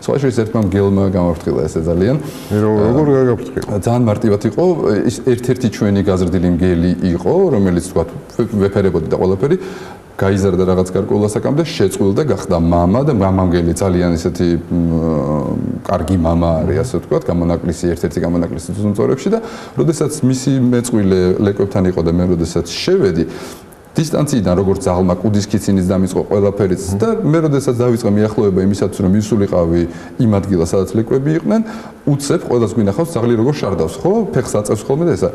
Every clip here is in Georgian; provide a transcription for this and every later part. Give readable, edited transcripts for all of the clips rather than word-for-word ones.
სხვა შორის ერთმა მგელმა გამაფრთხილა ესე ძალიან. როგორ გამაფრთხილა? ძალიან მარტივად იყო, ის ერთ-ერთი ჩვენი გაზრდილი მგელი იყო, რომელიც თქვა ვეფერებოდი და ყველაფერი. გაიზარდა რაღაც გარკვეულ ასაკამდე, შეწყვილდა, გახდა მამა და მამამგელი ძალიან ისეთი კარგი მამა არის, ასე ვთქვათ, გამონაკლისი, ერთ-ერთი გამონაკლისი ძუძუმწოვრებში და როდესაც მისი მეწყვილე ლეკვებთან იყო და მე როდესაც შევედი დისტანციიდან როგორც ზაღლმა კუდის ქიცინიც დამიწყო ყველაფერიც და მე როდესაც დავიწყე მიახლოება იმისათვის რომ მისულიყავი იმ ადგილას სადაც ლეკვები იყვნენ უცებ ყველას გვინახავს ზაღლი როგორ შარდავს ხო ფეხს აწევს ხოლმე და ესა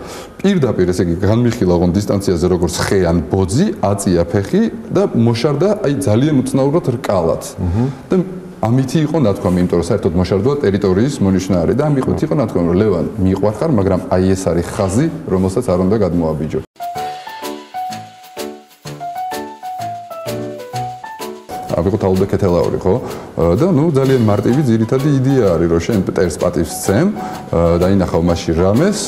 პირდაპირ ესე იგი განმიხილა ღონ დისტანციაზე როგორც ხე ან ბოძი აწია ფეხი და მოშარდა აი ძალიან უცნაურად რკალად და ამითი იყო ნათქვამი იმიტომ რომ საერთოდ მოშარდვა ტერიტორიის მონიშნა არის და ამით იყო ნათქვამი რომ ლევან მიყვარხარ მაგრამ აი ეს არის ხაზი რომელსაც არ უნდა გადმოაბიჯო ავიღოთ ალბეკეთელაური ხო და ნუ ძალიან მარტივი ძირითადი იდეა არის რომ შენ პტერს პატივს ცემ დაინახავ მასში რამეს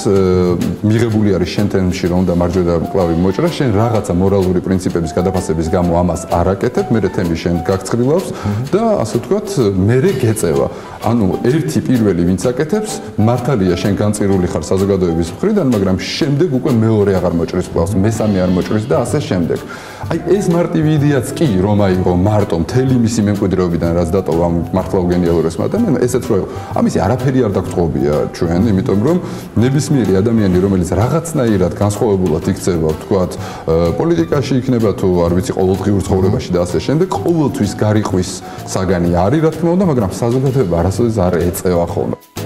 მიღებული არის შენთენში რომ და მარჯვენა მკლავი მოჭრა შენ რაღაცა მორალური პრინციპების გადაფასების გამო ამას არ აკეთებ მერე თემი შენ გაგცხრილავს და ასე ვთქვათ მერე გეწევა ანუ ერთი პირველი ვინც აკეთებს მართალია შენ განწირული ხარ საზოგადოების მხრიდან მაგრამ შემდეგ უკვე მეორე აღარ მოჭრის მკლავს მესამე არ მოჭრის და ასე შემდეგ აი ეს მარტივი იდეაც კი რომ აიღო მარტო მთელი მისი მემკვიდრეობიდან რაც დატოვა მართლა გენიალურს მაგრამ ესეც რო ამისი არაფერი არ დაგწყობია ჩვენ იმიტომ რომ ნებისმიერი ადამიანი რომელიც რაღაცნაირად განსხვავებულად იქცევა ვთქვათ პოლიტიკაში იქნება თუ არ ვიცი ყოველდღიურ ცხოვრებაში და ასე შემდეგ ყოველთვის გარიყვის საგანი არის რა თქმა უნდა მაგრამ საზოგადოება არასოდეს არ ეწევა ხოლმე